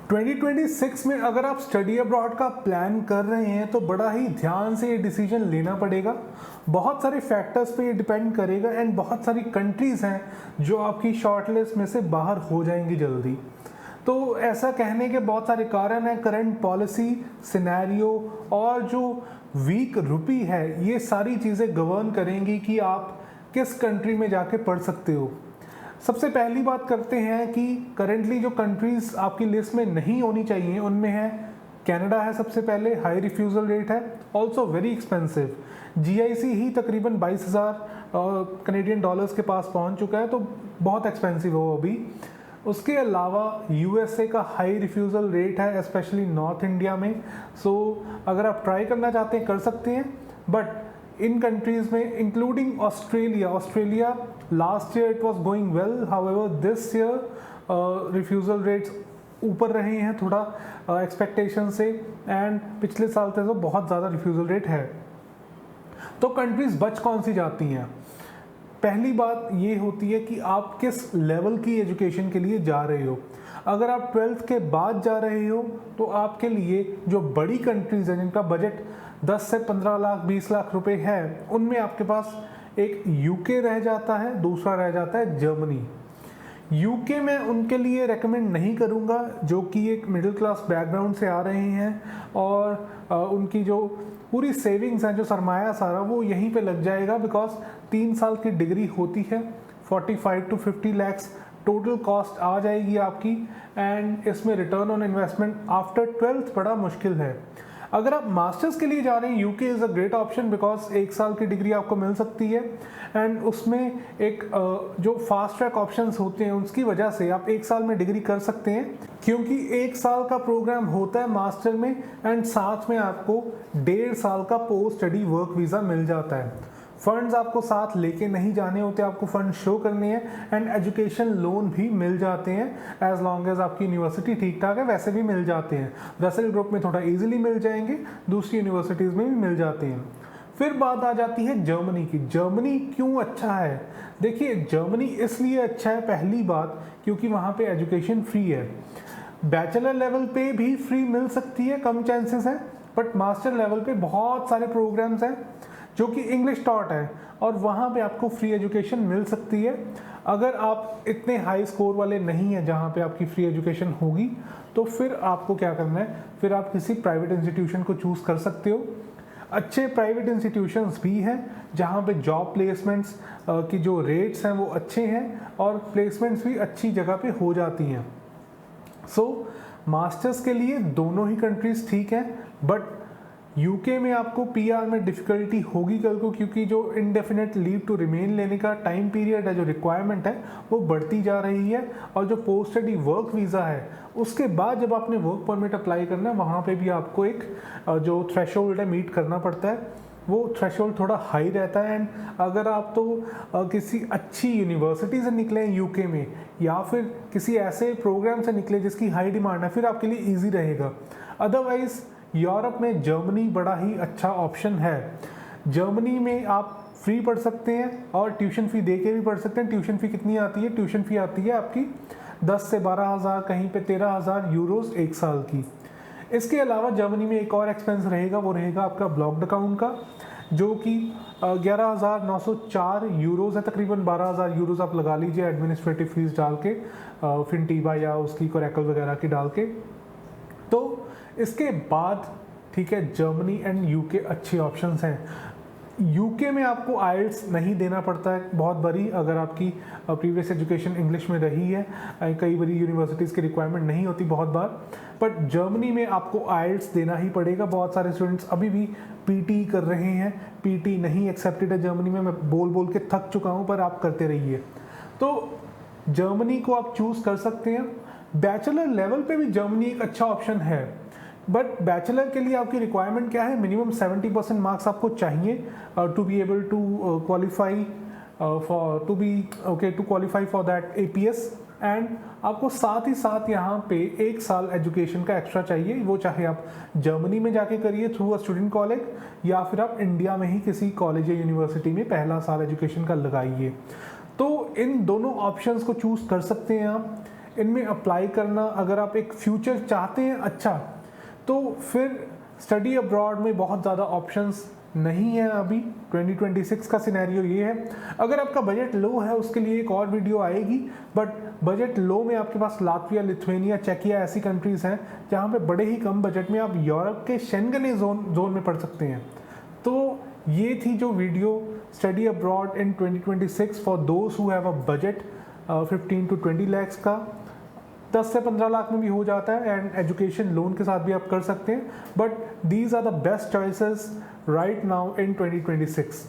2026 में अगर आप स्टडी अब्रॉड का प्लान कर रहे हैं तो बड़ा ही ध्यान से ये डिसीजन लेना पड़ेगा। बहुत सारे फैक्टर्स पे ये डिपेंड करेगा एंड बहुत सारी कंट्रीज़ हैं जो आपकी शॉर्ट लिस्ट में से बाहर हो जाएंगी जल्दी। तो ऐसा कहने के बहुत सारे कारण हैं, करंट पॉलिसी, सिनेरियो और जो वीक रुपी है, ये सारी चीज़ें गवर्न करेंगी कि आप किस कंट्री में जाके पढ़ सकते हो। सबसे पहली बात करते हैं कि करेंटली जो कंट्रीज़ आपकी लिस्ट में नहीं होनी चाहिए उनमें है कनाडा है सबसे पहले, हाई रिफ्यूज़ल रेट है, ऑल्सो वेरी एक्सपेंसिव। जीआईसी ही तकरीबन 22,000 कनेडियन डॉलर्स के पास पहुंच चुका है, तो बहुत एक्सपेंसिव है वो अभी। उसके अलावा यूएसए का हाई रिफ्यूज़ल रेट है स्पेशली नॉर्थ इंडिया में। सो अगर आप ट्राई करना चाहते हैं कर सकते हैं, बट इन कंट्रीज़ में including Australia last year it was going well, however this year refusal rates ऊपर रहे हैं थोड़ा एक्सपेक्टेशन से, एंड पिछले साल से तो बहुत ज़्यादा रिफ्यूज़ल रेट है। तो कंट्रीज़ बच कौन सी जाती हैं? पहली बात ये होती है कि आप किस लेवल की एजुकेशन के लिए जा रहे हो। अगर आप 12th के बाद जा रहे हो तो आपके लिए जो बड़ी कंट्रीज़ हैं जिनका बजट 10 से 15 लाख 20 लाख रुपए है, उनमें आपके पास एक यूके रह जाता है, दूसरा रह जाता है जर्मनी। यूके में उनके लिए रेकमेंड नहीं करूँगा जो कि एक मिडिल क्लास बैकग्राउंड से आ रहे हैं और उनकी जो पूरी सेविंग्स हैं, जो सरमाया सारा वो यहीं पे लग जाएगा, बिकॉज 3 साल की डिग्री होती है, 45 to 50 लैक्स टोटल कॉस्ट आ जाएगी आपकी, एंड इसमें return on investment after 12th बड़ा मुश्किल है। अगर आप मास्टर्स के लिए जा रहे हैं, UK is a great option because 1 साल की डिग्री आपको मिल सकती है, एंड उसमें एक जो फास्ट ट्रैक ऑप्शंस होते हैं उसकी वजह से आप 1 साल में डिग्री कर सकते हैं, क्योंकि 1 साल का प्रोग्राम होता है मास्टर में, एंड साथ में आपको 1.5 साल का पोस्ट स्टडी वर्क वीज़ा मिल जाता है। फंड्स आपको साथ लेके नहीं जाने होते, आपको फंड शो करने हैं, एंड एजुकेशन लोन भी मिल जाते हैं एज लॉन्ग एज आपकी यूनिवर्सिटी ठीक ठाक है, वैसे भी मिल जाते हैं। रसेल ग्रुप में थोड़ा इजीली मिल जाएंगे, दूसरी यूनिवर्सिटीज़ में भी मिल जाते हैं। फिर बात आ जाती है जर्मनी की। जर्मनी क्यों अच्छा है? देखिए, जर्मनी इसलिए अच्छा है, पहली बात क्योंकि वहाँ पे एजुकेशन फ्री है। बैचलर लेवल पे भी फ्री मिल सकती है, कम चांसेस है, बट मास्टर लेवल पे बहुत सारे प्रोग्राम्स हैं जो कि इंग्लिश टॉट है और वहाँ पे आपको फ्री एजुकेशन मिल सकती है। अगर आप इतने हाई स्कोर वाले नहीं हैं जहाँ पे आपकी फ्री एजुकेशन होगी, तो फिर आपको क्या करना है, फिर आप किसी प्राइवेट इंस्टीट्यूशन को चूज़ कर सकते हो। अच्छे प्राइवेट इंस्टीट्यूशंस भी हैं जहाँ पे जॉब प्लेसमेंट्स की जो रेट्स हैं वो अच्छे हैं और प्लेसमेंट्स भी अच्छी जगह पे हो जाती हैं। सो मास्टर्स के लिए दोनों ही कंट्रीज़ ठीक हैं, बट यूके में आपको पीआर में डिफ़िकल्टी होगी कल को, क्योंकि जो इनडेफिनेट लीव टू रिमेन लेने का टाइम पीरियड है, जो रिक्वायरमेंट है वो बढ़ती जा रही है, और जो पोस्ट स्टडी वर्क वीज़ा है उसके बाद जब आपने वर्क परमिट अप्लाई करना है वहाँ पे भी आपको एक जो थ्रेशोल्ड है मीट करना पड़ता है, वो थ्रेशोल्ड थोड़ा हाई रहता है। एंड अगर आप तो किसी अच्छी यूनिवर्सिटी से निकले हैं यूके में, या फिर किसी ऐसे प्रोग्राम से निकले जिसकी हाई डिमांड है, फिर आपके लिए ईजी रहेगा। अदरवाइज़ यूरोप में जर्मनी बड़ा ही अच्छा ऑप्शन है। जर्मनी में आप फ्री पढ़ सकते हैं और ट्यूशन फ़ी दे के भी पढ़ सकते हैं। ट्यूशन फ़ी कितनी आती है? ट्यूशन फ़ी आती है आपकी 10 से 12,000, कहीं पे 13,000 यूरोज़ 1 साल की। इसके अलावा जर्मनी में एक और एक्सपेंस रहेगा, वो रहेगा आपका ब्लॉक्ड अकाउंट का, जो कि 11,904 यूरोज़ है, तकरीबन 12,000 यूरोज़ आप लगा लीजिए एडमिनिस्ट्रेटिव फीस डाल के, फिनटीबा या उसकी कोरेकल वगैरह की डाल के। तो इसके बाद ठीक है, जर्मनी एंड यूके अच्छे ऑप्शंस हैं। यूके में आपको आइल्स नहीं देना पड़ता है बहुत बारी, अगर आपकी प्रीवियस एजुकेशन इंग्लिश में रही है। कई बारी यूनिवर्सिटीज़ की रिक्वायरमेंट नहीं होती बहुत बार, बट जर्मनी में आपको आइल्स देना ही पड़ेगा। बहुत सारे स्टूडेंट्स अभी भी पीटी कर रहे हैं, पीटी नहीं एक्सेप्टेड है जर्मनी में। मैं बोल बोल के थक चुका हूँ, पर आप करते रहिए। तो जर्मनी को आप चूज़ कर सकते हैं। बैचलर लेवल पे भी जर्मनी एक अच्छा ऑप्शन है, बट बैचलर के लिए आपकी रिक्वायरमेंट क्या है? मिनिमम 70% मार्क्स आपको चाहिए to be able to qualify for that APS, and आपको साथ ही साथ यहाँ पे 1 साल एजुकेशन का एक्स्ट्रा चाहिए। वो चाहे आप जर्मनी में जाके करिए थ्रू अ स्टूडेंट कॉलेज, या फिर आप इंडिया में ही किसी कॉलेज या यूनिवर्सिटी में पहला साल एजुकेशन का लगाइए। तो इन दोनों ऑप्शंस को चूज़ कर सकते हैं आप। इनमें अप्लाई करना, अगर आप एक फ्यूचर चाहते हैं अच्छा, तो फिर स्टडी अब्रॉड में बहुत ज़्यादा ऑप्शंस नहीं है अभी। 2026 का सिनेरियो ये है। अगर आपका बजट लो है उसके लिए एक और वीडियो आएगी, बट बजट लो में आपके पास लातविया, लिथुआनिया, चेकिया ऐसी कंट्रीज़ हैं जहाँ पे बड़े ही कम बजट में आप यूरोप के शेंगन जोन में पढ़ सकते हैं। तो ये थी जो video study abroad in 2026 for those who have a budget 15 to 20 lakhs का। 10 से 15 लाख में भी हो जाता है एंड एजुकेशन लोन के साथ भी आप कर सकते हैं, but these are the best choices right now in 2026।